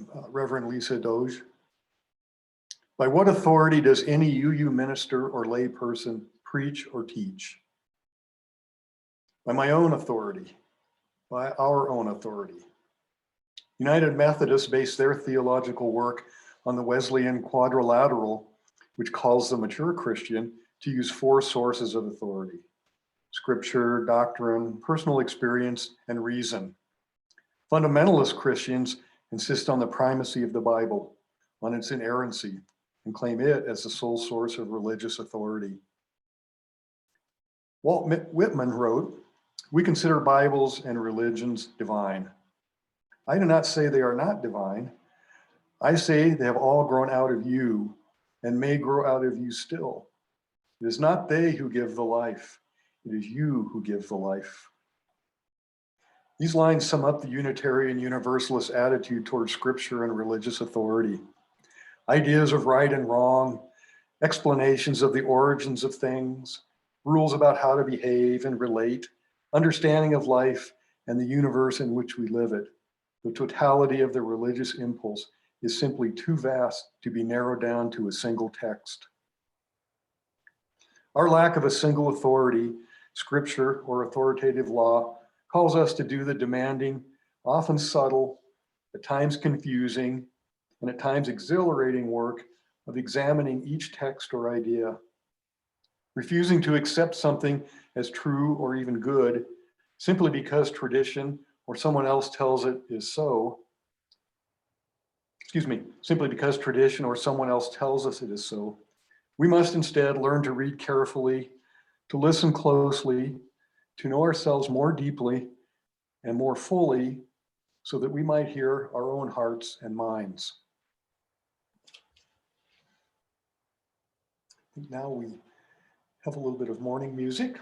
Reverend Lisa Doge. By what authority does any UU minister or lay person preach or teach? By my own authority, by our own authority. United Methodists base their theological work on the Wesleyan quadrilateral, which calls the mature Christian to use 4 sources of authority: scripture, doctrine, personal experience, and reason. Fundamentalist Christians insist on the primacy of the Bible, on its inerrancy, and claim it as the sole source of religious authority. Walt Whitman wrote, "We consider Bibles and religions divine. I do not say they are not divine. I say they have all grown out of you and may grow out of you still. It is not they who give the life. It is you who give the life." These lines sum up the Unitarian Universalist attitude towards scripture and religious authority. Ideas of right and wrong, explanations of the origins of things, rules about how to behave and relate, understanding of life and the universe in which we live it. The totality of the religious impulse is simply too vast to be narrowed down to a single text. Our lack of a single authority, scripture or authoritative law, calls us to do the demanding, often subtle, at times confusing, and at times exhilarating work of examining each text or idea. Refusing to accept something as true or even good simply because tradition or someone else tells it is so, simply because tradition or someone else tells us it is so, we must instead learn to read carefully, to listen closely, to know ourselves more deeply and more fully so that we might hear our own hearts and minds. I think now we have a little bit of morning music.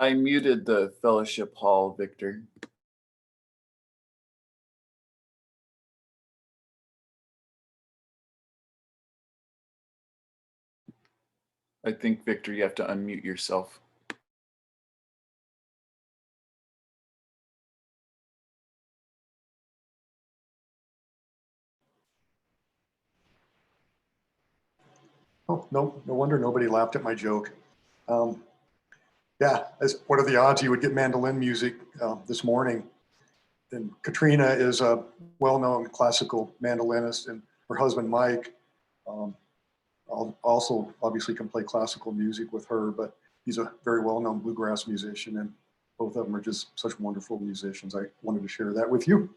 I muted the fellowship hall, Victor. I think, Victor, you have to unmute yourself. Oh, no wonder nobody laughed at my joke. Yeah, what are the odds you would get mandolin music this morning? And Katrina is a well-known classical mandolinist, and her husband, Mike, also obviously can play classical music with her, but he's a very well-known bluegrass musician, and both of them are just such wonderful musicians. I wanted to share that with you.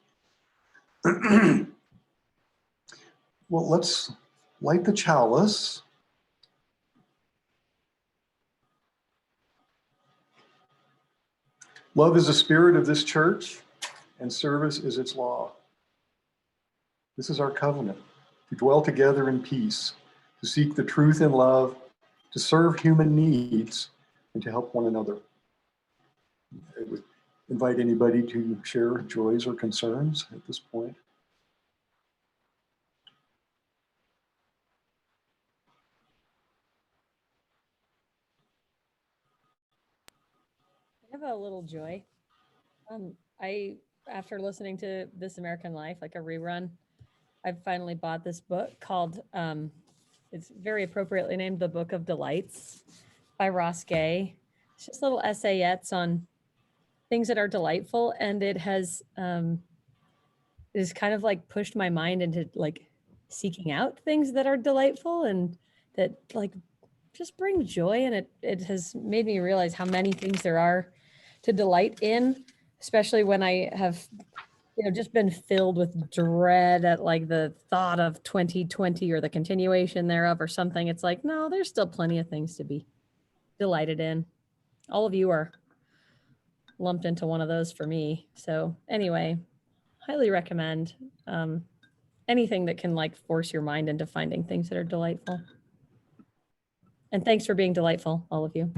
Well, let's light the chalice. Love is the spirit of this church, and service is its law. This is our covenant, to dwell together in peace, to seek the truth in love, to serve human needs, and to help one another. I would invite anybody to share joys or concerns at this point. I have a little joy. After listening to This American Life, like a rerun, I've finally bought this book called, it's very appropriately named The Book of Delights by Ross Gay. It's just little essayettes on things that are delightful. And it has kind of like pushed my mind into like seeking out things that are delightful and that like just bring joy. And it has made me realize how many things there are to delight in, especially when I have, just been filled with dread at like the thought of 2020 or the continuation thereof or something. It's like, no, there's still plenty of things to be delighted in. All of you are lumped into one of those for me. So anyway, highly recommend anything that can like force your mind into finding things that are delightful. And thanks for being delightful, all of you.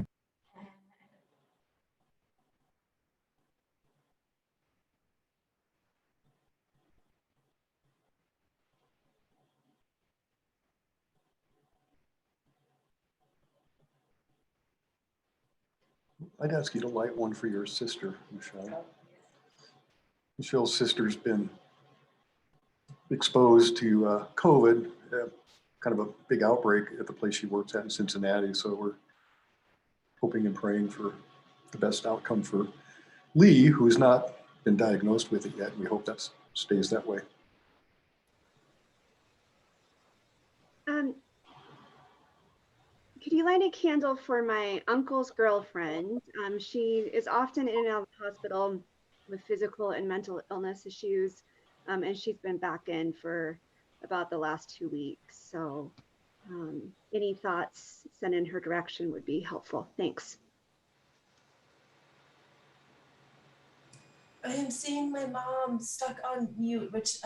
I'd ask you to light one for your sister, Michelle. Michelle's sister's been exposed to COVID, kind of a big outbreak at the place she works at in Cincinnati. So we're hoping and praying for the best outcome for Lee, who's not been diagnosed with it yet. We hope that stays that way. Could you light a candle for my uncle's girlfriend? She is often in and out of the hospital with physical and mental illness issues, and she's been back in for about the last 2 weeks. So any thoughts sent in her direction would be helpful. Thanks. I am seeing my mom stuck on mute, which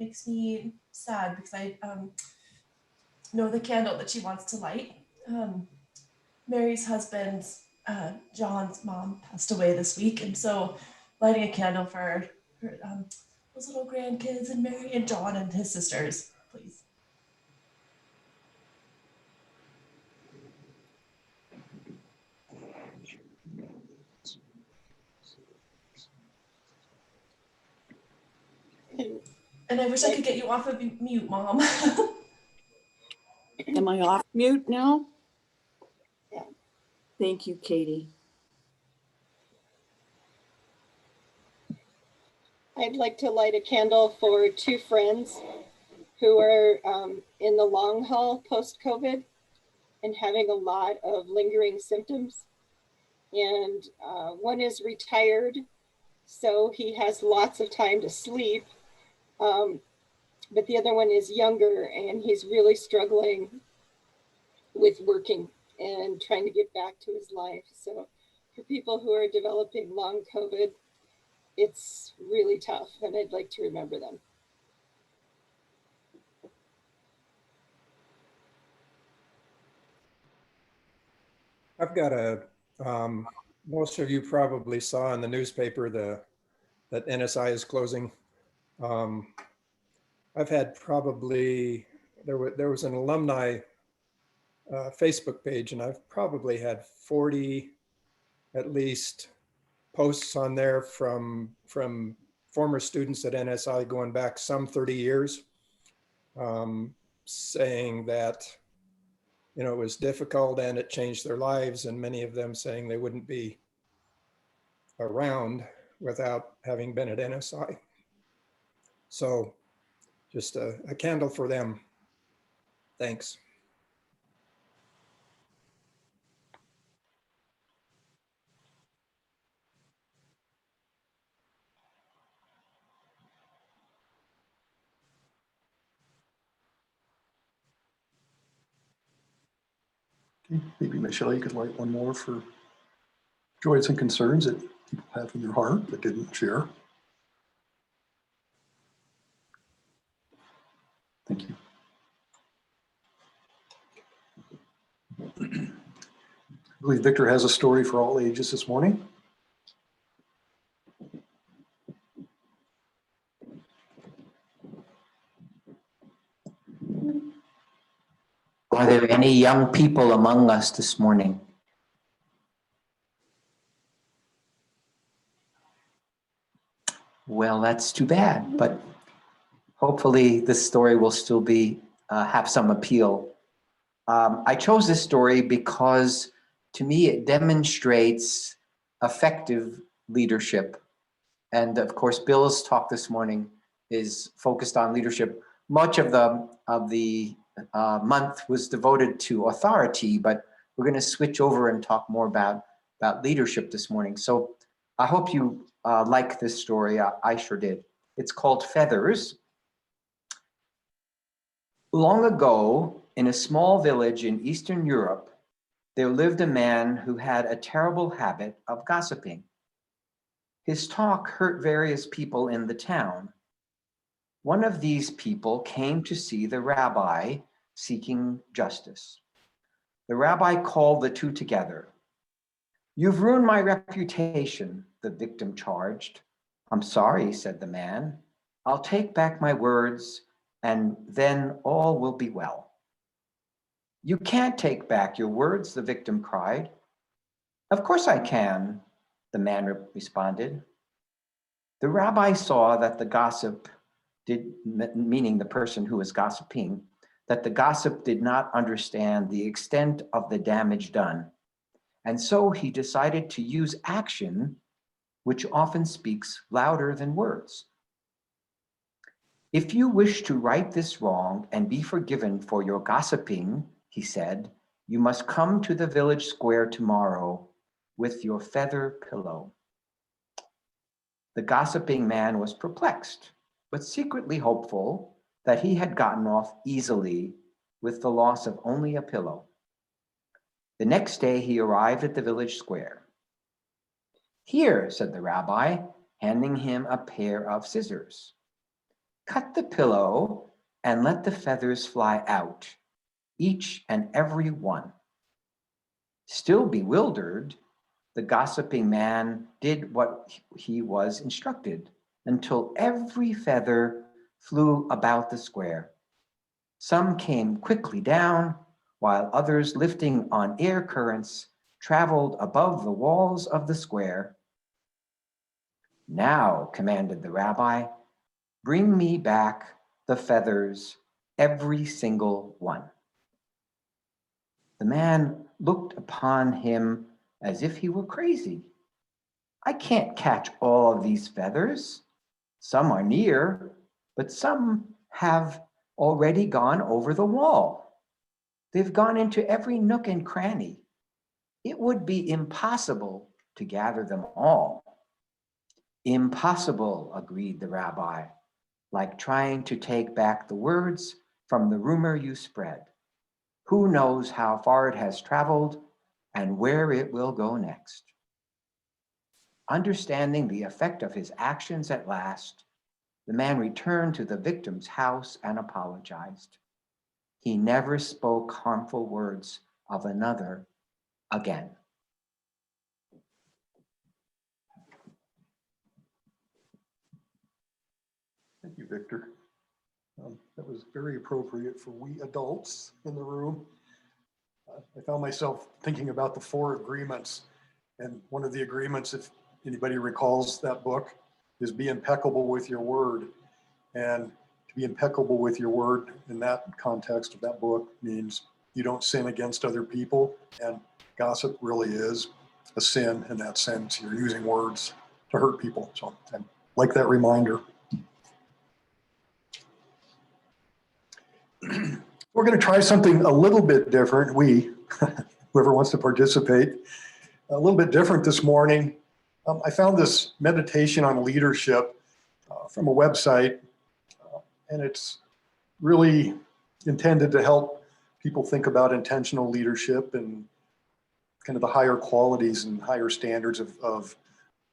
makes me sad because I know the candle that she wants to light. Mary's husband, John's mom, passed away this week, and so lighting a candle for her, those little grandkids and Mary and John and his sisters, please. And I wish I could get you off of mute, Mom. Am I off mute now? Yeah. Thank you, Katie. I'd like to light a candle for two friends who are in the long haul post-COVID and having a lot of lingering symptoms. And one is retired, so he has lots of time to sleep. But the other one is younger and he's really struggling with working and trying to get back to his life. So for people who are developing long COVID, it's really tough, and I'd like to remember them. I've got a most of you probably saw in the newspaper that NSI is closing. I've had probably, there was an alumni Facebook page, and I've probably had 40 at least posts on there from former students at NSI going back some 30 years, saying that, you know, it was difficult and it changed their lives, and many of them saying they wouldn't be around without having been at NSI. So just a candle for them. Thanks. Okay, maybe Michelle, you could light one more for joys and concerns that people have in their heart but didn't share. Thank you. I believe Victor has a story for all ages this morning. Are there any young people among us this morning? Well, that's too bad, but hopefully this story will still be have some appeal. I chose this story because to me it demonstrates effective leadership. And of course, Bill's talk this morning is focused on leadership. Much of the month was devoted to authority, but we're going to switch over and talk more about leadership this morning. So I hope you like this story. I sure did. It's called Feathers. Long ago, in a small village in Eastern Europe, there lived a man who had a terrible habit of gossiping. His talk hurt various people in the town. One of these people came to see the rabbi seeking justice. The rabbi called the two together. "You've ruined my reputation," the victim charged. "I'm sorry," said the man. "I'll take back my words, and then all will be well." "You can't take back your words," the victim cried. "Of course I can," the man responded. The rabbi saw that the gossip meaning the person who was gossiping, that the gossip did not understand the extent of the damage done. And so he decided to use action, which often speaks louder than words. "If you wish to right this wrong and be forgiven for your gossiping," he said, "you must come to the village square tomorrow with your feather pillow." The gossiping man was perplexed, but secretly hopeful that he had gotten off easily with the loss of only a pillow. The next day he arrived at the village square. "Here," said the rabbi, handing him a pair of scissors. "Cut the pillow and let the feathers fly out, each and every one." Still bewildered, the gossiping man did what he was instructed until every feather flew about the square. Some came quickly down, while others, lifting on air currents, traveled above the walls of the square. "Now," commanded the rabbi, "bring me back the feathers, every single one." The man looked upon him as if he were crazy. "I can't catch all of these feathers. Some are near, but some have already gone over the wall. They've gone into every nook and cranny. It would be impossible to gather them all." "Impossible," agreed the rabbi, "like trying to take back the words from the rumor you spread. Who knows how far it has traveled and where it will go next?" Understanding the effect of his actions at last, the man returned to the victim's house and apologized. He never spoke harmful words of another again. you, Victor. That was very appropriate for we adults in the room. I found myself thinking about the 4 agreements. And one of the agreements, if anybody recalls that book, is be impeccable with your word. And to be impeccable with your word in that context of that book means you don't sin against other people. And gossip really is a sin in that sense. You're using words to hurt people. So I like that reminder. We're going to try something a little bit different. Whoever wants to participate, a little bit different this morning. I found this meditation on leadership from a website, and it's really intended to help people think about intentional leadership and kind of the higher qualities and higher standards of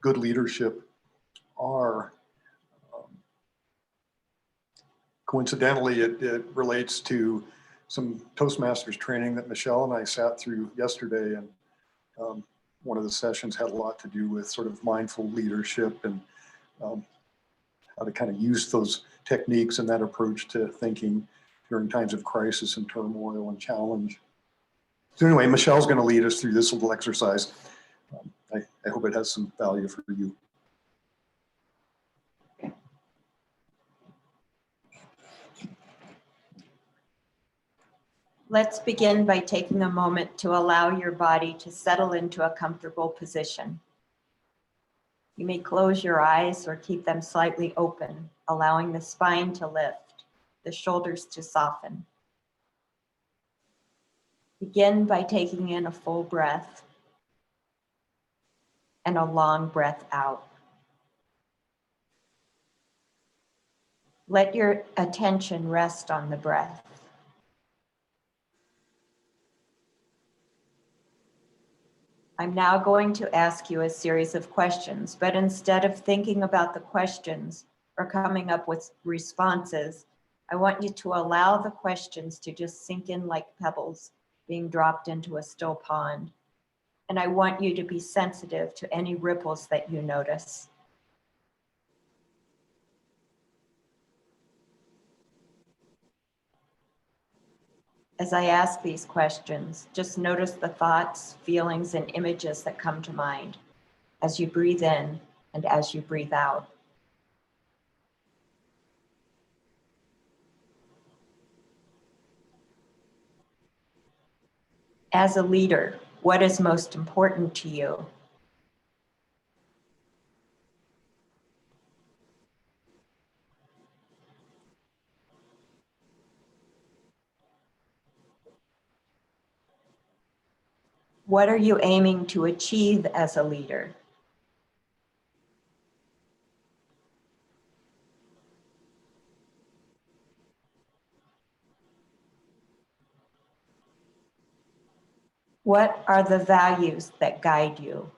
good leadership are. Coincidentally, it relates to some Toastmasters training that Michelle and I sat through yesterday, and one of the sessions had a lot to do with sort of mindful leadership and how to kind of use those techniques and that approach to thinking during times of crisis and turmoil and challenge. So anyway, Michelle's going to lead us through this little exercise. I hope it has some value for you. Let's begin by taking a moment to allow your body to settle into a comfortable position. You may close your eyes or keep them slightly open, allowing the spine to lift, the shoulders to soften. Begin by taking in a full breath and a long breath out. Let your attention rest on the breath. I'm now going to ask you a series of questions, but instead of thinking about the questions or coming up with responses, I want you to allow the questions to just sink in like pebbles being dropped into a still pond. And I want you to be sensitive to any ripples that you notice. As I ask these questions, just notice the thoughts, feelings, and images that come to mind as you breathe in and as you breathe out. As a leader, what is most important to you? What are you aiming to achieve as a leader? What are the values that guide you?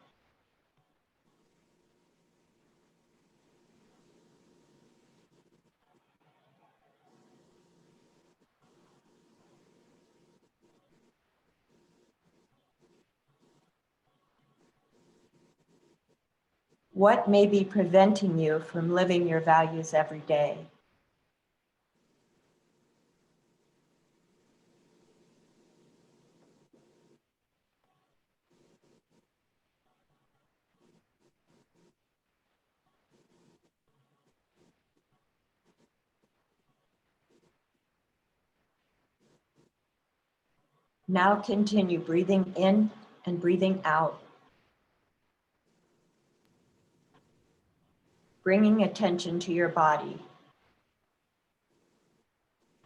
What may be preventing you from living your values every day? Now continue breathing in and breathing out. Bringing attention to your body.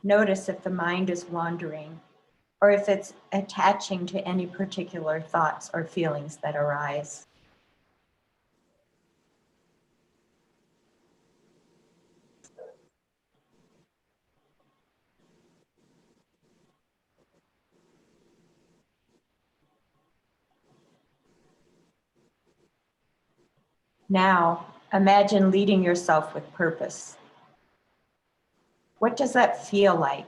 Notice if the mind is wandering or if it's attaching to any particular thoughts or feelings that arise. Now, imagine leading yourself with purpose. What does that feel like?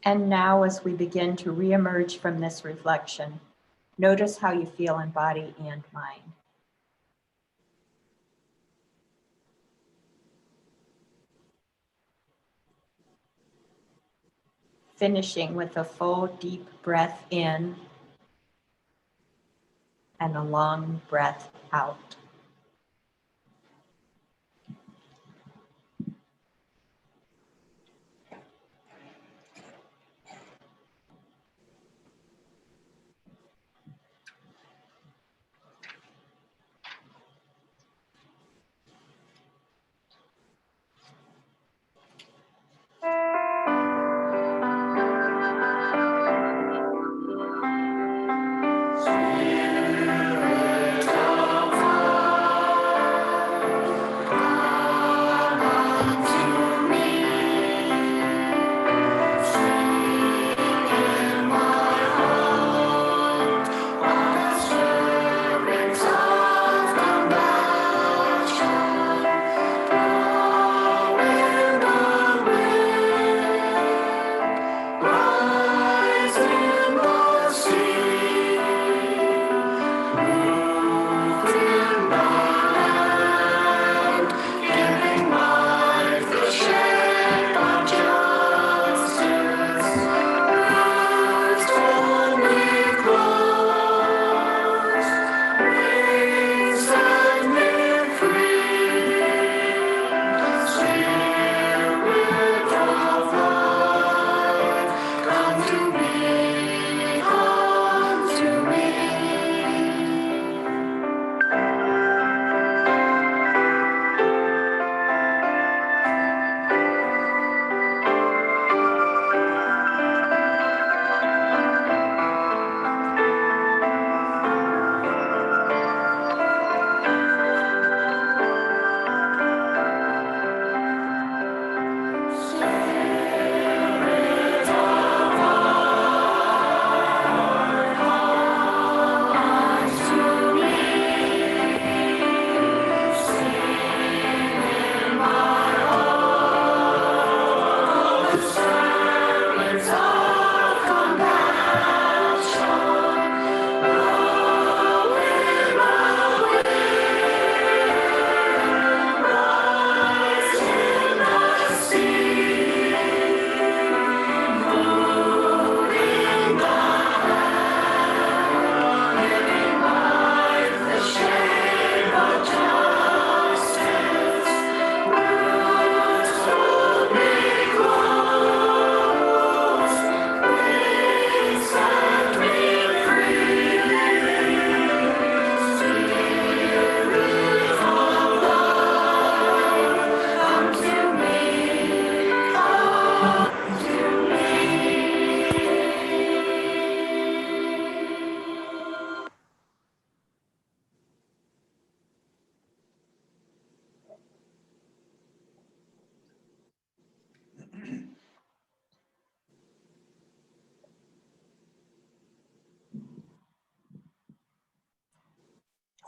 And now, as we begin to reemerge from this reflection, notice how you feel in body and mind. Finishing with a full deep breath in and a long breath out.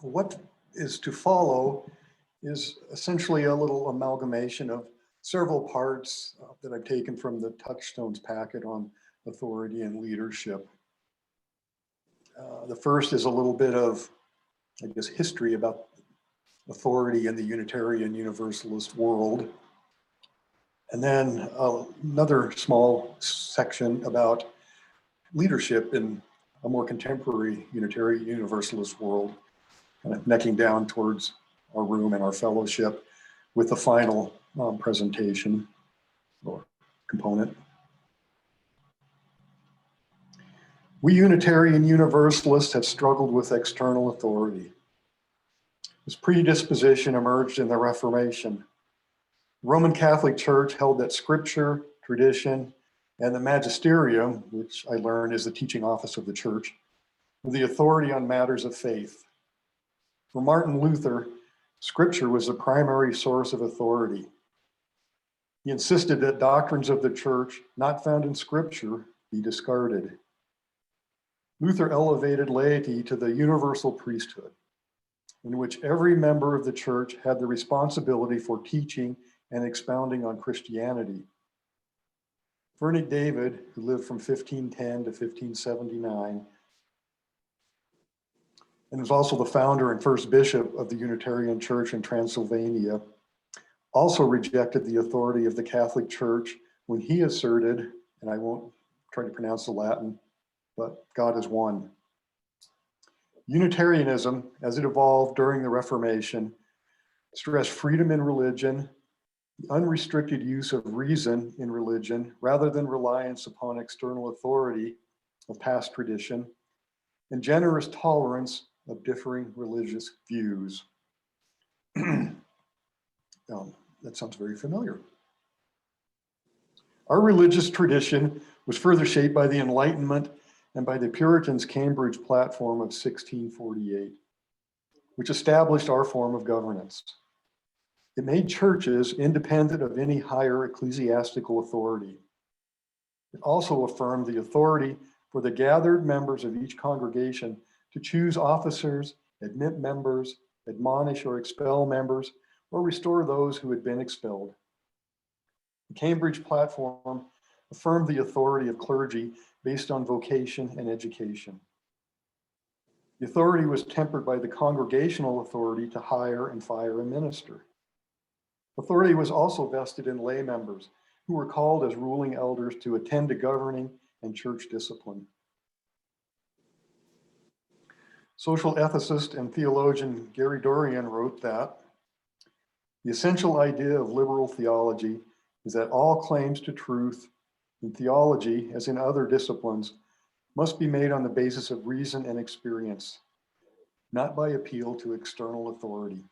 What is to follow is essentially a little amalgamation of several parts that I've taken from the Touchstones packet on authority and leadership. The first is a little bit of, I guess, history about authority in the Unitarian Universalist world. And then another small section about leadership in a more contemporary Unitarian Universalist world, kind of necking down towards our room and our fellowship with the final presentation or component. We Unitarian Universalists have struggled with external authority. This predisposition emerged in the Reformation. The Roman Catholic Church held that scripture, tradition, and the magisterium, which I learned is the teaching office of the church, were the authority on matters of faith. For Martin Luther, scripture was the primary source of authority. He insisted that doctrines of the church not found in scripture be discarded. Luther elevated laity to the universal priesthood, in which every member of the church had the responsibility for teaching and expounding on Christianity. Vernick David, who lived from 1510 to 1579, and was also the founder and first bishop of the Unitarian Church in Transylvania, also rejected the authority of the Catholic Church when he asserted, and I won't try to pronounce the Latin, but God is one. Unitarianism, as it evolved during the Reformation, stressed freedom in religion, the unrestricted use of reason in religion, rather than reliance upon external authority of past tradition, and generous tolerance of differing religious views. That sounds very familiar. Our religious tradition was further shaped by the Enlightenment and by the Puritans' Cambridge Platform of 1648, which established our form of governance. It made churches independent of any higher ecclesiastical authority. It also affirmed the authority for the gathered members of each congregation to choose officers, admit members, admonish or expel members, or restore those who had been expelled. The Cambridge Platform affirmed the authority of clergy based on vocation and education. The authority was tempered by the congregational authority to hire and fire a minister. Authority was also vested in lay members who were called as ruling elders to attend to governing and church discipline. Social ethicist and theologian Gary Dorian wrote that the essential idea of liberal theology is that all claims to truth in theology, as in other disciplines, must be made on the basis of reason and experience, not by appeal to external authority.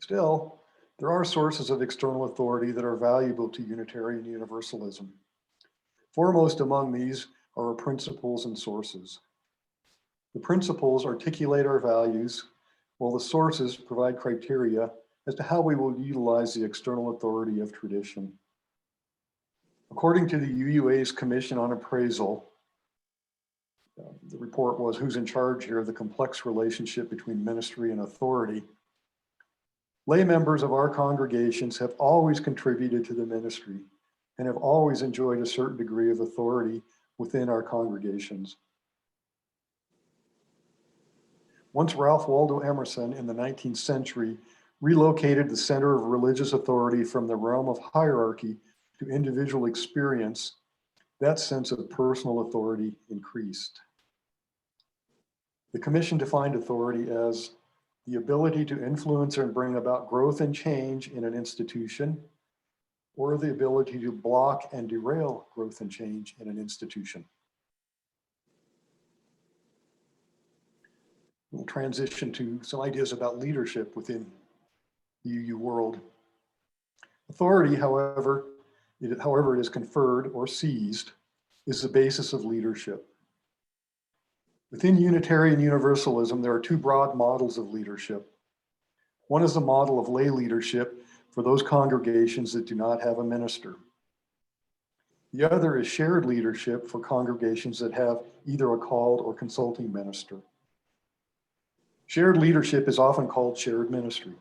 Still, there are sources of external authority that are valuable to Unitarian Universalism. Foremost among these are our principles and sources. The principles articulate our values, while the sources provide criteria as to how we will utilize the external authority of tradition. According to the UUA's Commission on Appraisal, the report was who's in charge here, the complex relationship between ministry and authority. Lay members of our congregations have always contributed to the ministry and have always enjoyed a certain degree of authority within our congregations. Once Ralph Waldo Emerson in the 19th century relocated the center of religious authority from the realm of hierarchy to individual experience, that sense of personal authority increased. The commission defined authority as the ability to influence and bring about growth and change in an institution, or the ability to block and derail growth and change in an institution. We'll transition to some ideas about leadership within the UU world. Authority, however it is conferred or seized, is the basis of leadership. Within Unitarian Universalism, there are two broad models of leadership. One is the model of lay leadership for those congregations that do not have a minister. The other is shared leadership for congregations that have either a called or consulting minister. Shared leadership is often called shared ministry.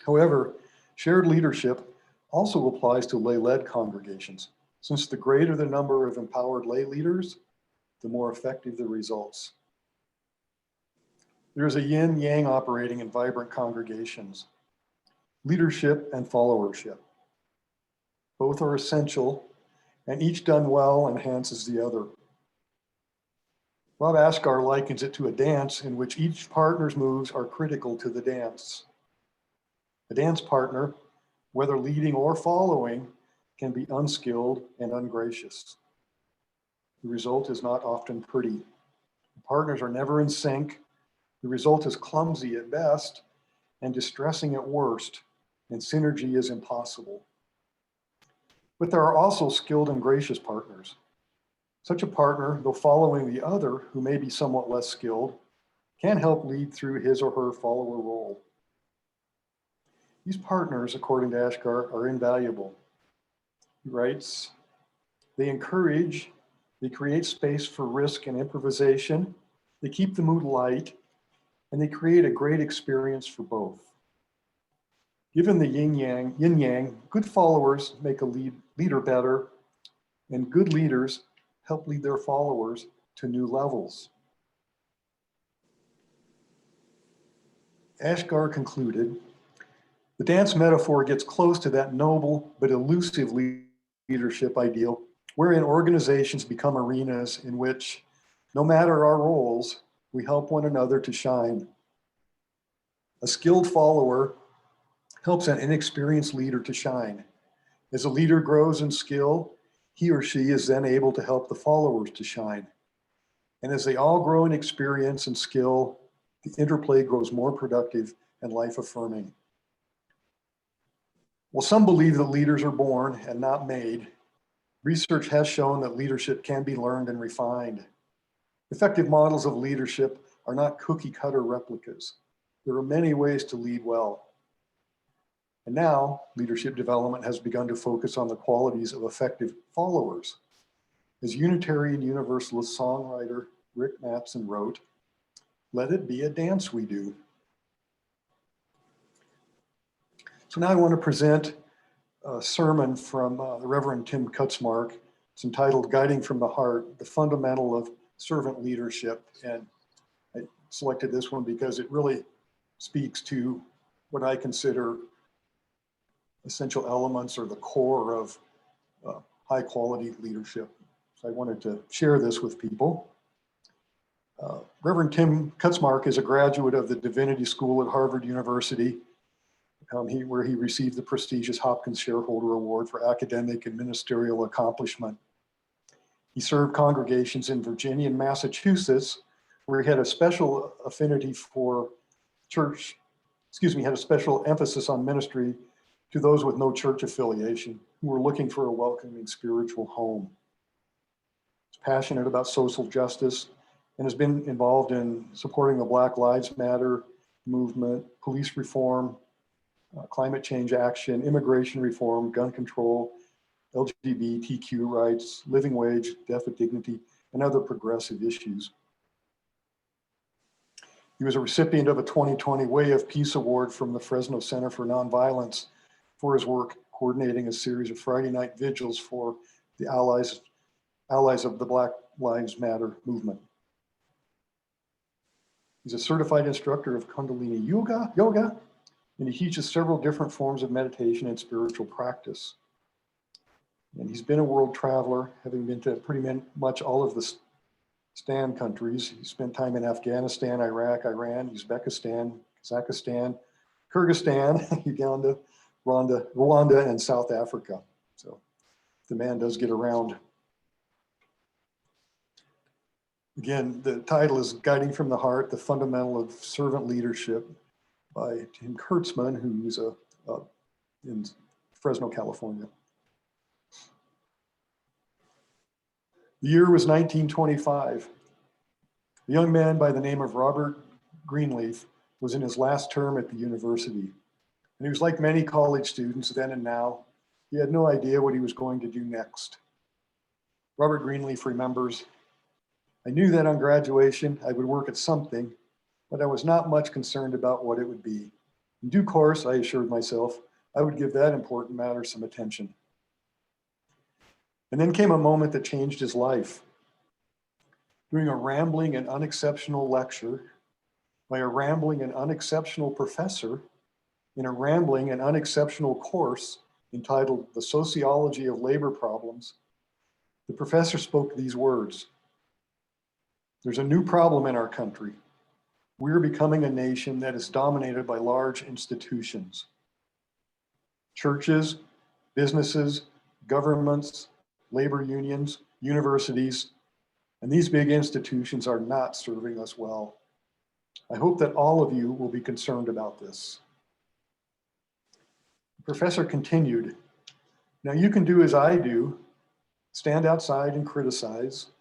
However, shared leadership also applies to lay-led congregations, since the greater the number of empowered lay leaders, the more effective the results. There's a yin-yang operating in vibrant congregations, leadership and followership. Both are essential, and each done well enhances the other. Rob Asgar likens it to a dance in which each partner's moves are critical to the dance. A dance partner, whether leading or following, can be unskilled and ungracious. The result is not often pretty. The partners are never in sync. The result is clumsy at best and distressing at worst, and synergy is impossible. But there are also skilled and gracious partners. Such a partner, though following the other, who may be somewhat less skilled, can help lead through his or her follower role. These partners, according to Asgar, are invaluable. He writes, they encourage, they create space for risk and improvisation, they keep the mood light, and they create a great experience for both. Given the yin yang, good followers make a leader better, and good leaders help lead their followers to new levels. Ashgar concluded, the dance metaphor gets close to that noble but elusive leadership ideal, wherein organizations become arenas in which, no matter our roles, we help one another to shine. A skilled follower helps an inexperienced leader to shine. As a leader grows in skill, he or she is then able to help the followers to shine. And as they all grow in experience and skill, the interplay grows more productive and life-affirming. While some believe that leaders are born and not made, research has shown that leadership can be learned and refined. Effective models of leadership are not cookie-cutter replicas. There are many ways to lead well. And now, leadership development has begun to focus on the qualities of effective followers. As Unitarian Universalist songwriter Rick Matson wrote, "Let it be a dance we do." So now I want to present a sermon from the Reverend Tim Kutzmark. It's entitled Guiding from the Heart, the Fundamental of Servant Leadership. And I selected this one because it really speaks to what I consider essential elements or the core of high quality leadership. So I wanted to share this with people. Reverend Tim Kutzmark is a graduate of the Divinity School at Harvard University, where he received the prestigious Hopkins Shareholder Award for academic and ministerial accomplishment. He served congregations in Virginia and Massachusetts, where he had a special affinity for had a special emphasis on ministry to those with no church affiliation who were looking for a welcoming spiritual home. He's passionate about social justice and has been involved in supporting the Black Lives Matter movement, police reform, climate change action, immigration reform, gun control, LGBTQ rights, living wage, death with dignity, and other progressive issues. He was a recipient of a 2020 Way of Peace Award from the Fresno Center for Nonviolence for his work coordinating a series of Friday night vigils for the allies of the Black Lives Matter movement. He's a certified instructor of Kundalini yoga, and he teaches several different forms of meditation and spiritual practice. And he's been a world traveler, having been to pretty much all of the STAN countries. He spent time in Afghanistan, Iraq, Iran, Uzbekistan, Kazakhstan, Kyrgyzstan, Uganda, Rwanda, and South Africa. So the man does get around. Again, the title is Guiding from the Heart, the Fundamental of Servant Leadership by Tim Kurtzman, who's in Fresno, California. The year was 1925. A young man by the name of Robert Greenleaf was in his last term at the university. And he was like many college students then and now. He had no idea what he was going to do next. Robert Greenleaf remembers, "I knew that on graduation I would work at something, but I was not much concerned about what it would be. In due course, I assured myself, I would give that important matter some attention." And then came a moment that changed his life. During a rambling and unexceptional lecture by a rambling and unexceptional professor in a rambling and unexceptional course entitled The Sociology of Labor Problems, the professor spoke these words: "There's a new problem in our country. We're becoming a nation that is dominated by large institutions. Churches, businesses, governments, labor unions, universities, and these big institutions are not serving us well. I hope that all of you will be concerned about this." The professor continued, "Now you can do as I do, stand outside and criticize,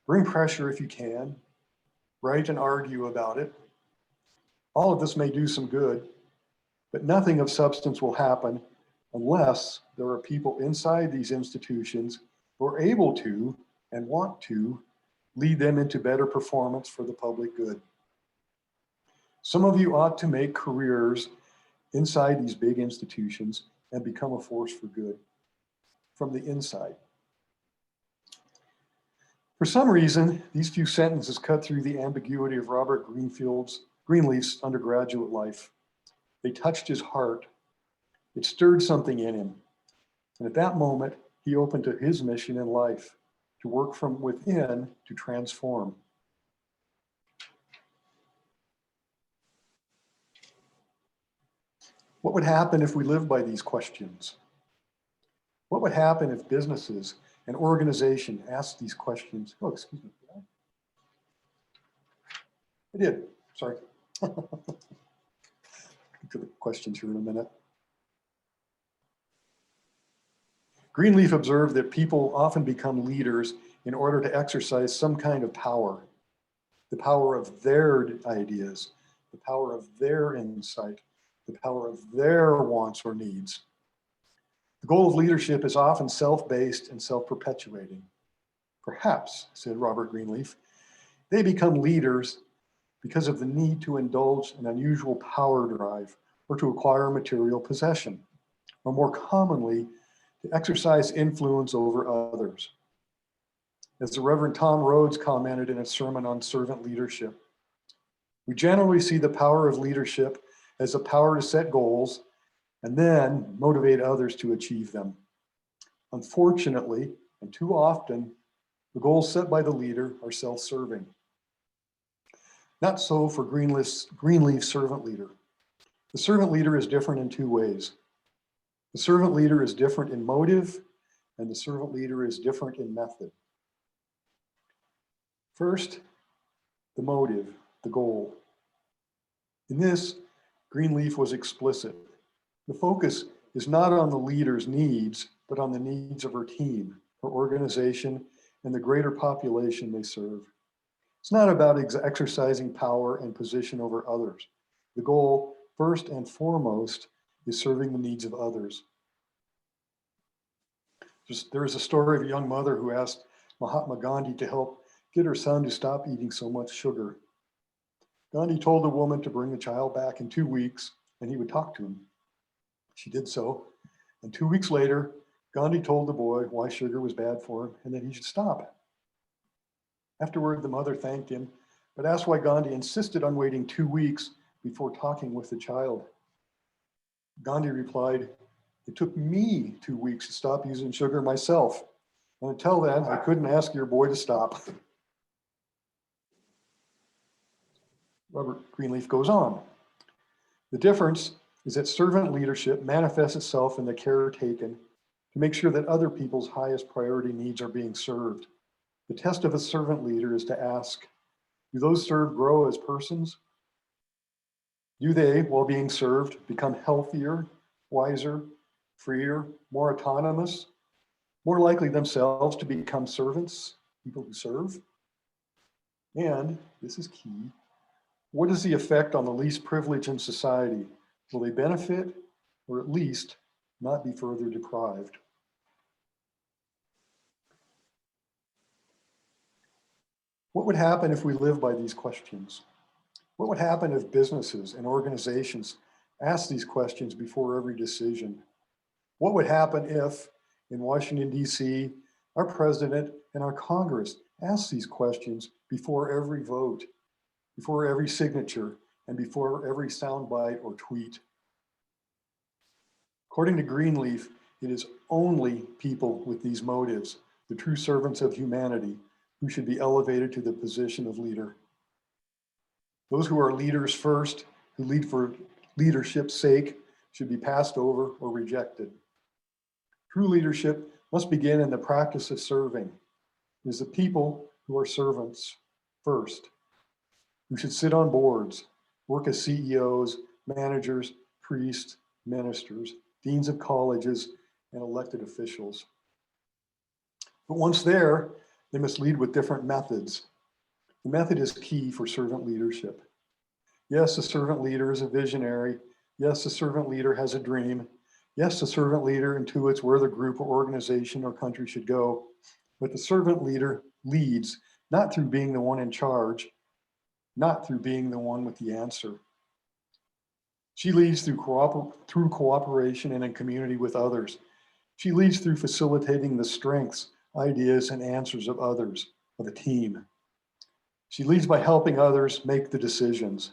bring pressure if you can, write and argue about it. All of this may do some good, but nothing of substance will happen unless there are people inside these institutions who are able to and want to lead them into better performance for the public good. Some of you ought to make careers inside these big institutions and become a force for good from the inside. For some reason, these few sentences cut through the ambiguity of Robert Greenleaf's undergraduate life. They touched his heart. It stirred something in him. And at that moment, he opened to his mission in life, to work from within to transform. What would happen if we lived by these questions? What would happen if businesses and organizations asked these questions? Oh, excuse me. I did, sorry. Get to the questions here in a minute. Greenleaf observed that people often become leaders in order to exercise some kind of power, the power of their ideas, the power of their insight, the power of their wants or needs. The goal of leadership is often self-based and self-perpetuating. Perhaps, said Robert Greenleaf, they become leaders because of the need to indulge an unusual power drive or to acquire material possession, or more commonly, to exercise influence over others. As the Reverend Tom Rhodes commented in a sermon on servant leadership, we generally see the power of leadership as a power to set goals and then motivate others to achieve them. Unfortunately, and too often, the goals set by the leader are self-serving. Not so for Greenleaf's servant leader. The servant leader is different in two ways. The servant leader is different in motive, and the servant leader is different in method. First, the motive, the goal. In this, Greenleaf was explicit. The focus is not on the leader's needs, but on the needs of her team, her organization, and the greater population they serve. It's not about exercising power and position over others. The goal, first and foremost, is serving the needs of others. There is a story of a young mother who asked Mahatma Gandhi to help get her son to stop eating so much sugar. Gandhi told the woman to bring the child back in 2 weeks and he would talk to him. She did so, and 2 weeks later, Gandhi told the boy why sugar was bad for him and that he should stop. Afterward, the mother thanked him, but asked why Gandhi insisted on waiting 2 weeks before talking with the child. Gandhi replied, "It took me 2 weeks to stop using sugar myself. And until then, I couldn't ask your boy to stop." Robert Greenleaf goes on. The difference is that servant leadership manifests itself in the care taken to make sure that other people's highest priority needs are being served. The test of a servant leader is to ask, do those served grow as persons? Do they, while being served, become healthier, wiser, freer, more autonomous, more likely themselves to become servants, people who serve? And, this is key, what is the effect on the least privileged in society? Will they benefit, or at least not be further deprived? What would happen if we lived by these questions? What would happen if businesses and organizations asked these questions before every decision? What would happen if, in Washington, D.C., our president and our Congress asked these questions before every vote, before every signature, and before every soundbite or tweet? According to Greenleaf, it is only people with these motives, the true servants of humanity, who should be elevated to the position of leader. Those who are leaders first, who lead for leadership's sake, should be passed over or rejected. True leadership must begin in the practice of serving. It is the people who are servants first, who should sit on boards, work as CEOs, managers, priests, ministers, deans of colleges, and elected officials. But once there, they must lead with different methods. The method is key for servant leadership. Yes, the servant leader is a visionary. Yes, the servant leader has a dream. Yes, the servant leader intuits where the group or organization or country should go. But the servant leader leads, not through being the one in charge, not through being the one with the answer. She leads through cooperation and in community with others. She leads through facilitating the strengths, ideas, and answers of others, of a team. She leads by helping others make the decisions.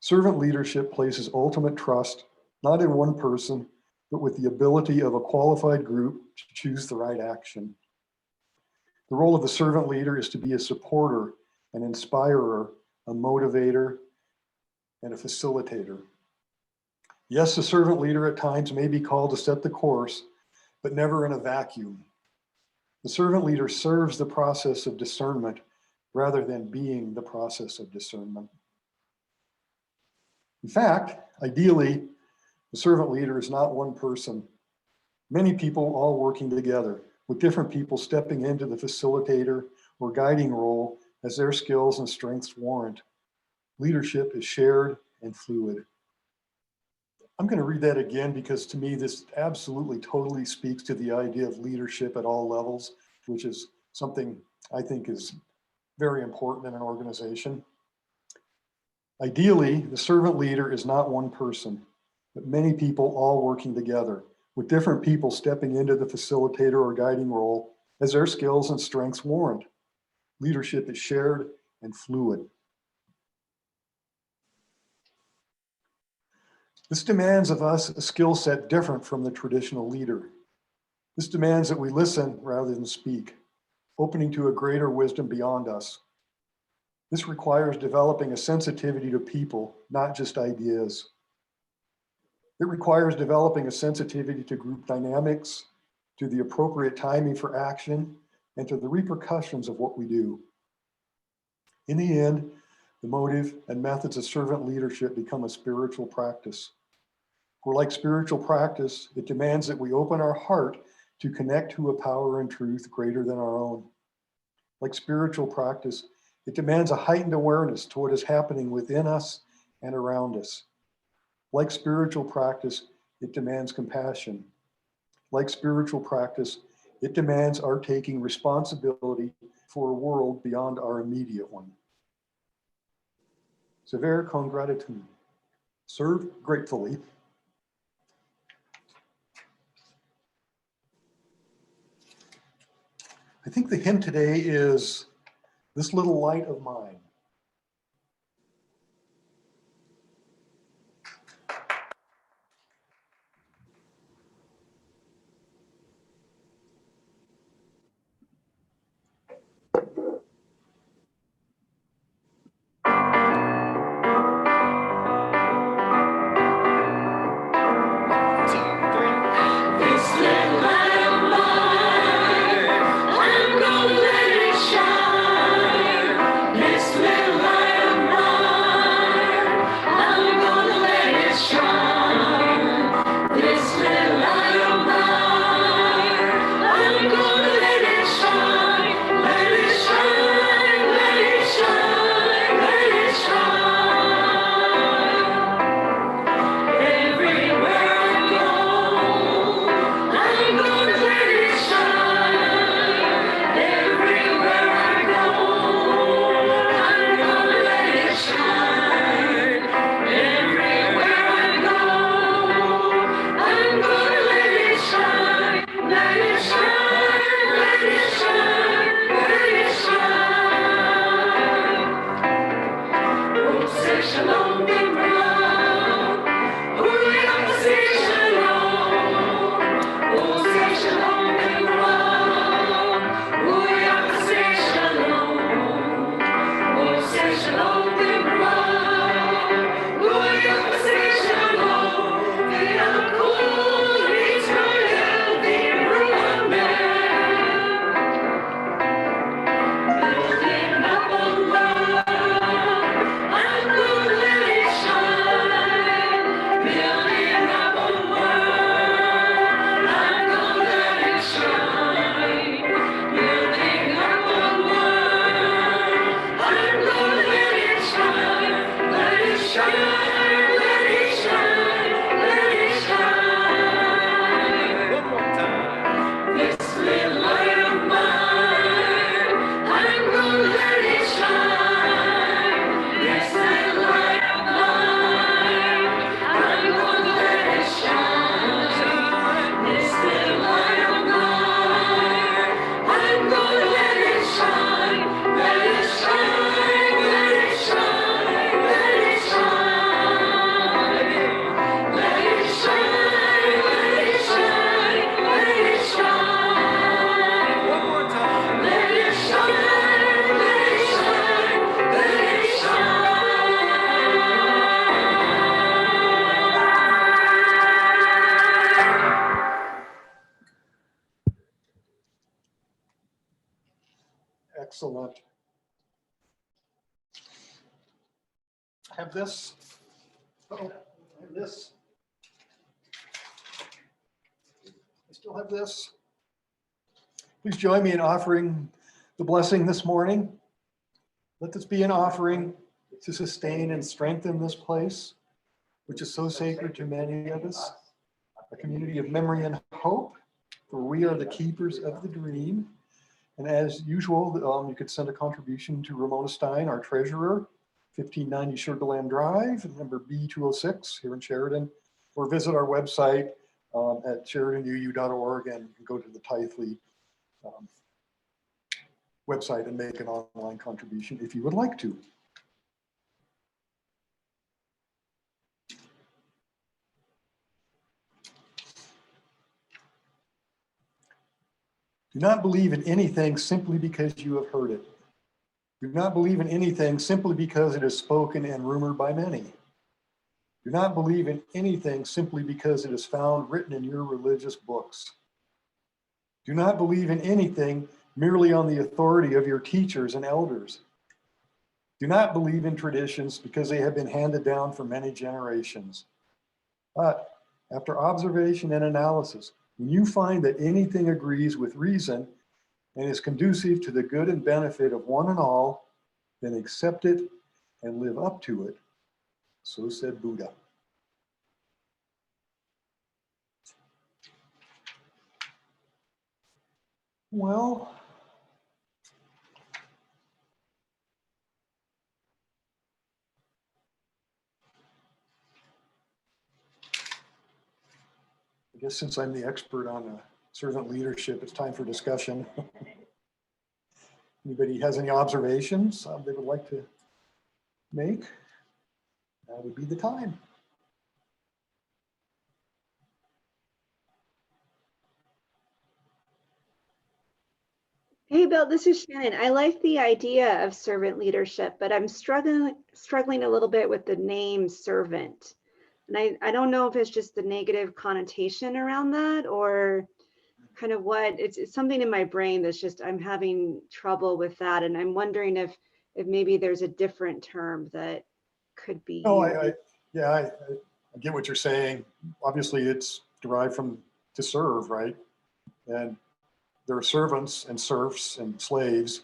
Servant leadership places ultimate trust, not in one person, but with the ability of a qualified group to choose the right action. The role of the servant leader is to be a supporter, an inspirer, a motivator, and a facilitator. Yes, the servant leader at times may be called to set the course, but never in a vacuum. The servant leader serves the process of discernment rather than being the process of discernment. In fact, ideally, the servant leader is not one person. Many people all working together, with different people stepping into the facilitator or guiding role as their skills and strengths warrant. Leadership is shared and fluid. I'm going to read that again because to me, this absolutely totally speaks to the idea of leadership at all levels, which is something I think is very important in an organization. Ideally, the servant leader is not one person, but many people all working together, with different people stepping into the facilitator or guiding role as their skills and strengths warrant. Leadership is shared and fluid. This demands of us a skill set different from the traditional leader. This demands that we listen rather than speak, opening to a greater wisdom beyond us. This requires developing a sensitivity to people, not just ideas. It requires developing a sensitivity to group dynamics, to the appropriate timing for action, and to the repercussions of what we do. In the end, the motive and methods of servant leadership become a spiritual practice. For like spiritual practice, it demands that we open our heart to connect to a power and truth greater than our own. Like spiritual practice, it demands a heightened awareness to what is happening within us and around us. Like spiritual practice, it demands compassion. Like spiritual practice, it demands our taking responsibility for a world beyond our immediate one. Servare con gratitude. Serve gratefully. I think the hymn today is "This Little Light of Mine." I'm gonna let it shine. This Excellent. I have this. Oh, I have this. I still have this. Please join me in offering the blessing this morning. Let this be an offering to sustain and strengthen this place, which is so sacred to many of us, a community of memory and hope, for we are the keepers of the dream. And as usual, you could send a contribution to Ramona Stein, our treasurer, 1590 Sugar Land Drive, number B206 here in Sheridan, or visit our website at sheridanuu.org and go to the Tithely website and make an online contribution if you would like to. Do not believe in anything simply because you have heard it. Do not believe in anything simply because it is spoken and rumored by many. Do not believe in anything simply because it is found written in your religious books. Do not believe in anything merely on the authority of your teachers and elders. Do not believe in traditions because they have been handed down for many generations. But after observation and analysis, when you find that anything agrees with reason and is conducive to the good and benefit of one and all, then accept it and live up to it. So said Buddha. Well, I guess since I'm the expert on servant leadership, it's time for discussion. Anybody has any observations they would like to make? That would be the time. Hey, Bill, this is Shannon. I like the idea of servant leadership, but I'm struggling a little bit with the name servant. And I don't know if it's just the negative connotation around that or kind of what it's something in my brain that's just I'm having trouble with that. And I'm wondering if maybe there's a different term that could be No, used. I get what you're saying. Obviously, it's derived from to serve, right? And there are servants and serfs and slaves.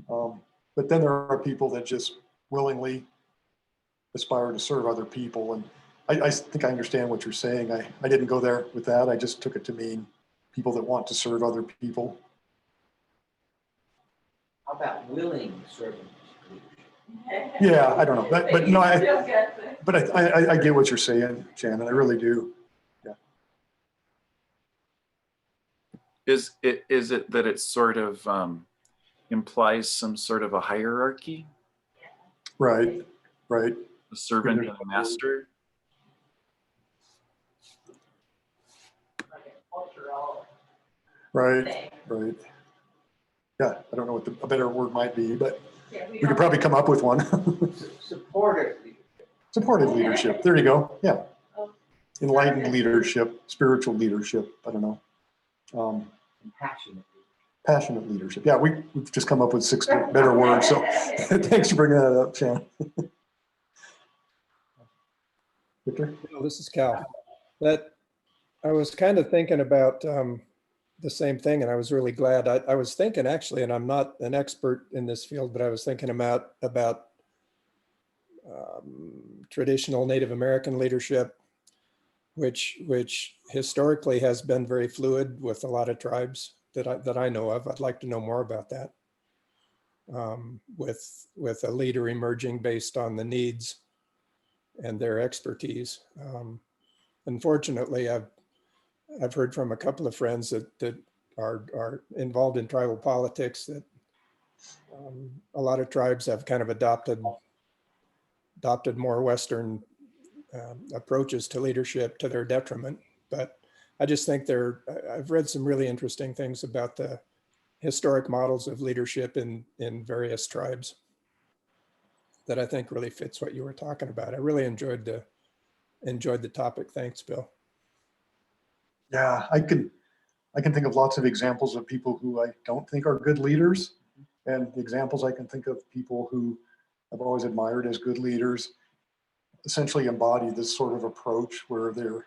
But then there are people that just willingly aspire to serve other people. And I think I understand what you're saying. I didn't go there with that. I just took it to mean people that want to serve other people. How about willing servants? Yeah, I don't know. But no, I get what you're saying, Shannon. I really do. Is it that it sort of implies some sort of a hierarchy, Right, right. a servant and a master? Right, right. Yeah, I don't know what a better word might be, but we could probably come up with one. Supportive leadership. Supportive leadership. There you go. Yeah. Enlightened leadership, spiritual leadership. I don't know. Passionate. Passionate leadership. Yeah, we've just come up with 6 better words. So thanks for bringing that up, Shannon. Victor? This is Cal. That I was kind of thinking about the same thing, and I was really glad. I was thinking actually, and I'm not an expert in this field, but I was thinking about traditional Native American leadership, which historically has been very fluid with a lot of tribes that I know of. I'd like to know more about that. With a leader emerging based on the needs and their expertise. Unfortunately, I've heard from a couple of friends that are involved in tribal politics that a lot of tribes have kind of adopted more Western approaches to leadership to their detriment. But I just think I've read some really interesting things about the historic models of leadership in various tribes that I think really fits what you were talking about. I really enjoyed the topic. Thanks, Bill. Yeah, I can think of lots of examples of people who I don't think are good leaders. And the examples I can think of, people who I've always admired as good leaders, essentially embody this sort of approach where they're,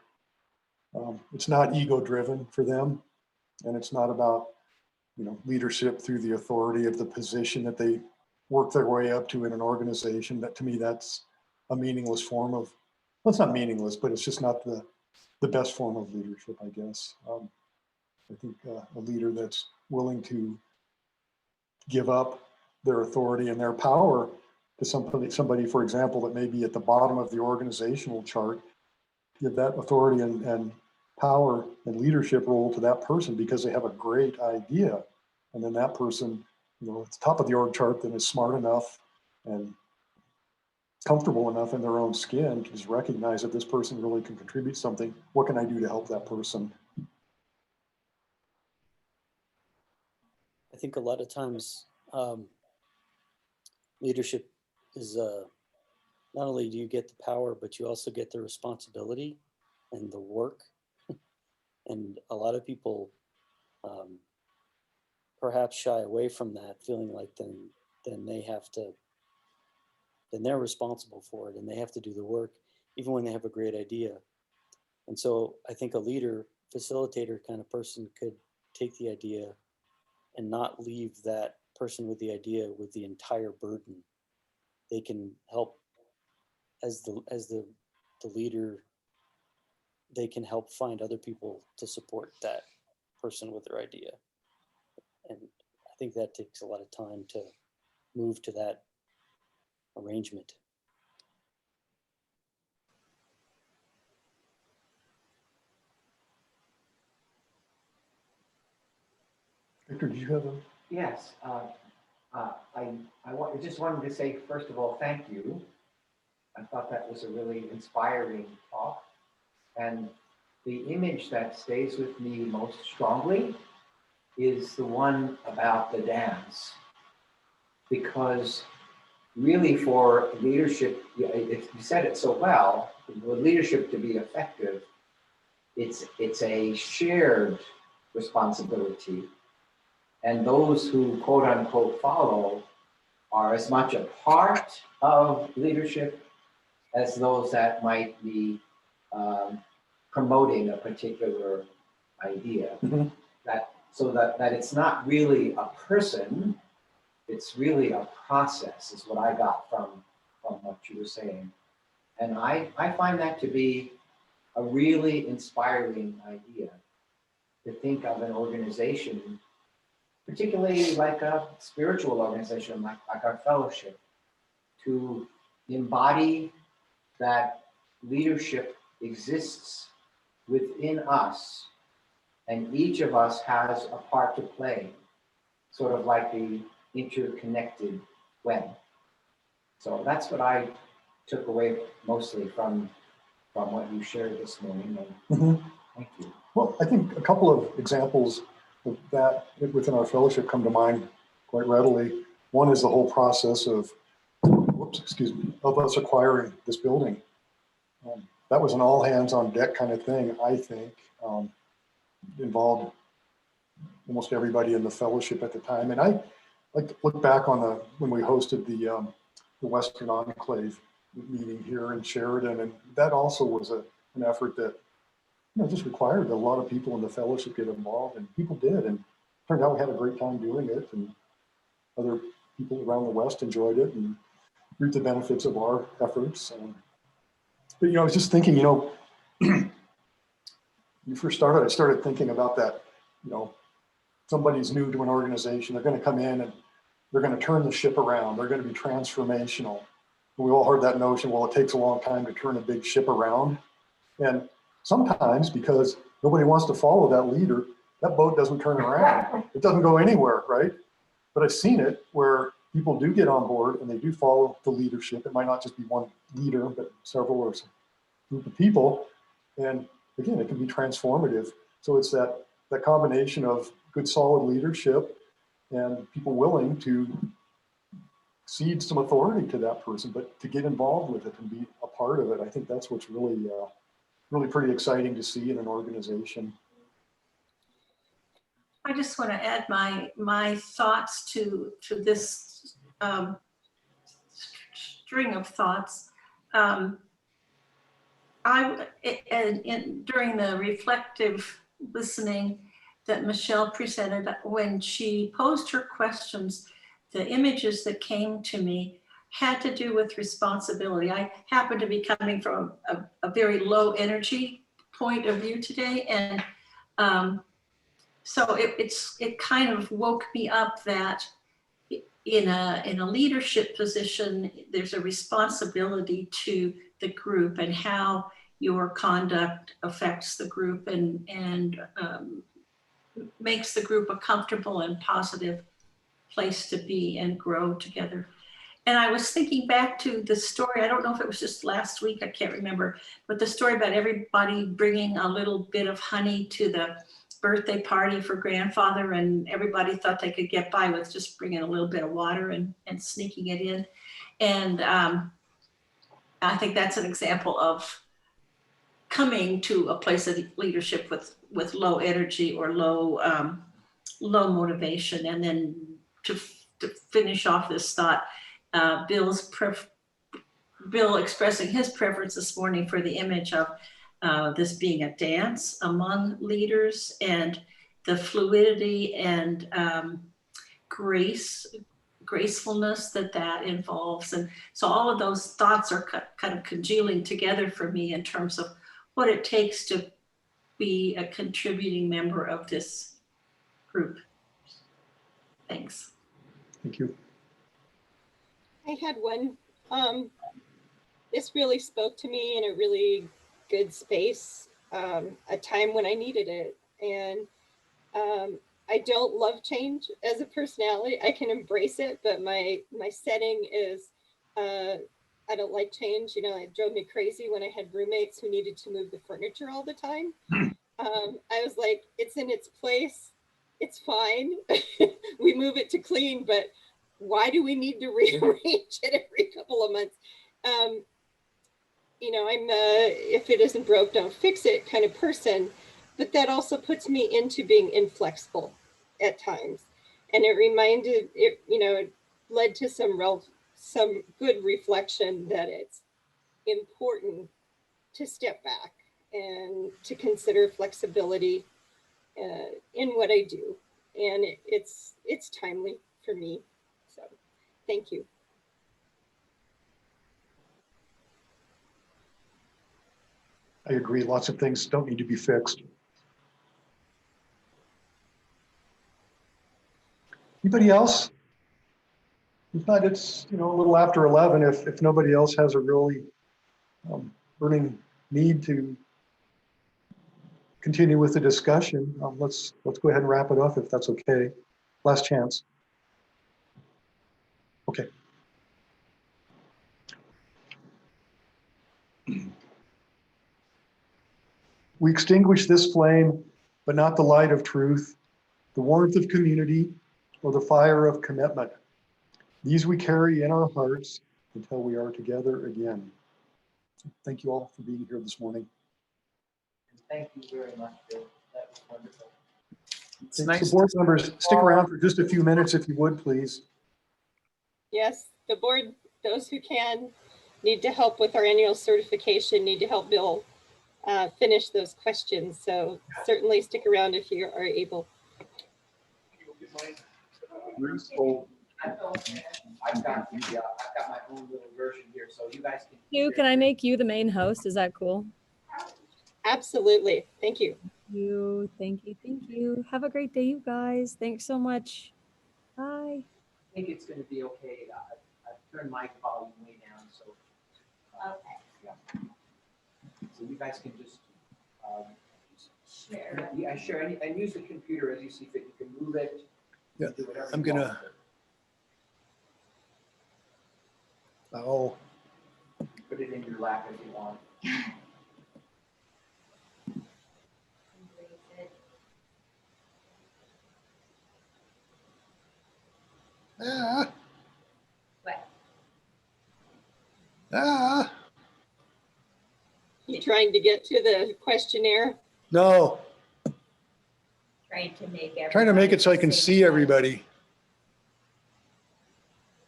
it's not ego driven for them. And it's not about, leadership through the authority of the position that they work their way up to in an organization. That, to me, that's a meaningless form of, well, it's not meaningless, but it's just not the best form of leadership, I guess. I think a leader that's willing to give up their authority and their power to somebody, for example, that may be at the bottom of the organizational chart, give that authority and power and leadership role to that person because they have a great idea. And then that person, at the top of the org chart, then is smart enough and comfortable enough in their own skin to just recognize that this person really can contribute something. What can I do to help that person? I think a lot of times leadership is not only do you get the power, but you also get the responsibility and the work. And a lot of people perhaps shy away from that, feeling like then they have to, then they're responsible for it and they have to do the work, even when they have a great idea. And so I think a leader, facilitator kind of person could take the idea and not leave that person with the idea with the entire burden. They can help as the leader, they can help find other people to support that person with their idea. And I think that takes a lot of time to move to that arrangement. Victor, did you have a? Yes, just wanted to say, first of all, thank you. I thought that was a really inspiring talk. And the image that stays with me most strongly is the one about the dance. Because really for leadership, you said it so well, for leadership to be effective, it's a shared responsibility. And those who quote unquote follow are as much a part of leadership as those that might be promoting a particular idea. Mm-hmm. That it's not really a person, it's really a process, is what I got from what you were saying. And I find that to be a really inspiring idea, to think of an organization, particularly like a spiritual organization, like our fellowship, to embody that leadership exists within us, and each of us has a part to play, sort of like the interconnected web. So that's what I took away mostly from what you shared this morning. And Mm-hmm. Thank you. Well, I think a couple of examples of that within our fellowship come to mind quite readily. One is the whole process of us acquiring this building. That was an all hands on deck kind of thing, I think. Involved almost everybody in the fellowship at the time. And I like to look back on when we hosted the Western Enclave meeting here in Sheridan, and that also was an effort that just required a lot of people in the fellowship get involved, and people did, and turned out we had a great time doing it, and other people around the West enjoyed it and reaped the benefits of our efforts. But I was just thinking, when you first started, I started thinking about that. Somebody's new to an organization, they're going to come in and they're going to turn the ship around. They're going to be transformational. And we all heard that notion, well, it takes a long time to turn a big ship around. And sometimes, because nobody wants to follow that leader, that boat doesn't turn around. It doesn't go anywhere, right? But I've seen it where people do get on board and they do follow the leadership. It might not just be one leader, but several or some group of people. And again, it can be transformative. So it's that combination of good, solid leadership and people willing to cede some authority to that person, but to get involved with it and be a part of it. I think that's what's really, really pretty exciting to see in an organization. I just want to add my thoughts to this string of thoughts. During the reflective listening that Michelle presented, when she posed her questions, the images that came to me had to do with responsibility. I happen to be coming from a very low energy point of view today, and so it kind of woke me up that in a leadership position, there's a responsibility to the group and how your conduct affects the group and makes the group a comfortable and positive place to be and grow together. And I was thinking back to the story, I don't know if it was just last week, I can't remember, but the story about everybody bringing a little bit of honey to the birthday party for grandfather, and everybody thought they could get by with just bringing a little bit of water and sneaking it in. And I think that's an example of coming to a place of leadership with low energy or low motivation. And then to finish off this thought, Bill expressing his preference this morning for the image of this being a dance among leaders and the fluidity and gracefulness that involves. And so all of those thoughts are kind of congealing together for me in terms of what it takes to be a contributing member of this group. Thanks. Thank you. I had one. This really spoke to me in a really good space, a time when I needed it. And I don't love change as a personality. I can embrace it, but my setting is I don't like change. You know, it drove me crazy when I had roommates who needed to move the furniture all the time. I was like, it's in its place. It's fine. We move it to clean, but why do we need to rearrange it every couple of months? You know, I'm if it isn't broke, don't fix it kind of person, but that also puts me into being inflexible at times. And it reminded it, you know, it led to some good reflection that it's important to step back and to consider flexibility in what I do. And it's timely for me. So thank you. I agree. Lots of things don't need to be fixed. Anybody else? If not, it's, you know, a little after 11. If nobody else has a really burning need to continue with the discussion, let's go ahead and wrap it up if that's okay. Last chance. Okay. We extinguish this flame, but not the light of truth, the warmth of community, or the fire of commitment. These we carry in our hearts until we are together again. Thank you all for being here this morning. Thank you very much, Bill. That was wonderful. It's nice. So board members, stick around for just a few minutes if you would, please. Yes, the board, those who can, need to help with our annual certification, need to help Bill finish those questions. So certainly stick around if you are able. I've got my own little version here, so you guys can. Hugh, can I make you the main host? Is that cool? Absolutely. Thank you. Thank you. Have a great day, you guys. Thanks so much. Bye. I think it's going to be okay. I've turned my volume way down, so. Okay. Yeah. So you guys can just share. Yeah, share and use the computer as you see fit. You can move it. Yeah, do whatever I'm you gonna. want. Put it in your lap if you want. What? You trying to get to the questionnaire? No. Trying to make Trying to make it so I can see everybody.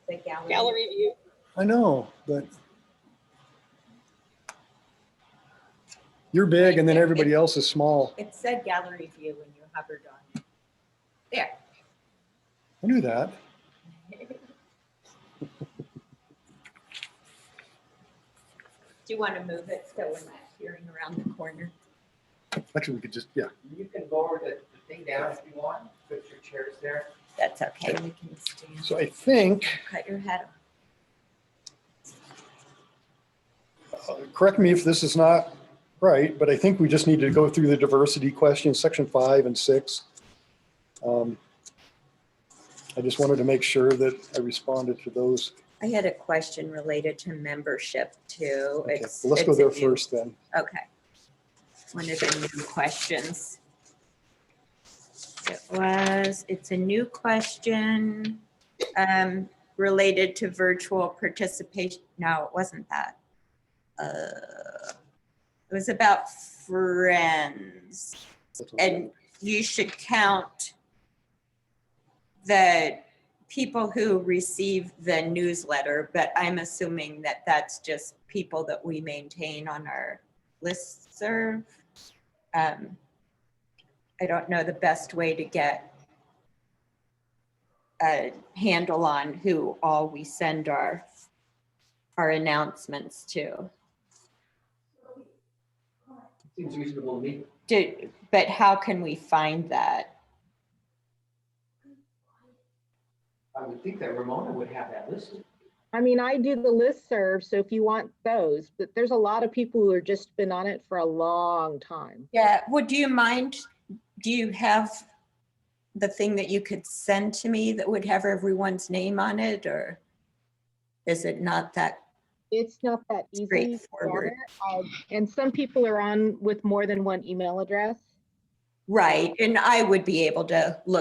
The gallery. Gallery view. I know, but you're big and then everybody else is small. It said gallery view when you hovered on it. There. I knew that. Do you want to move it so we're not peering around the corner? Actually, we could just, yeah. You can lower the thing down if you want, put your chairs there. That's okay. We can stand. So I think, Cut your head off. correct me if this is not right, but I think we just need to go through the diversity questions, section 5 and 6. I just wanted to make sure that I responded to those. I had a question related to membership too. Okay, well, let's go there first then. Okay. One of the new questions. It's a new question related to virtual participation. No, it wasn't that. It was about friends. And you should count the people who receive the newsletter, but I'm assuming that that's just people that we maintain on our listserv. I don't know the best way to get a handle on who all we send our announcements to. Seems reasonable to me. But how can we find that? I would think that Ramona would have that listed. I mean, I do the listserv, so if you want those, but there's a lot of people who have just been on it for a long time. Yeah, would you mind, do you have the thing that you could send to me that would have everyone's name on it, or is it not that? It's not that easy. Straightforward. And some people are on with more than one email address. Right, and I would be able to look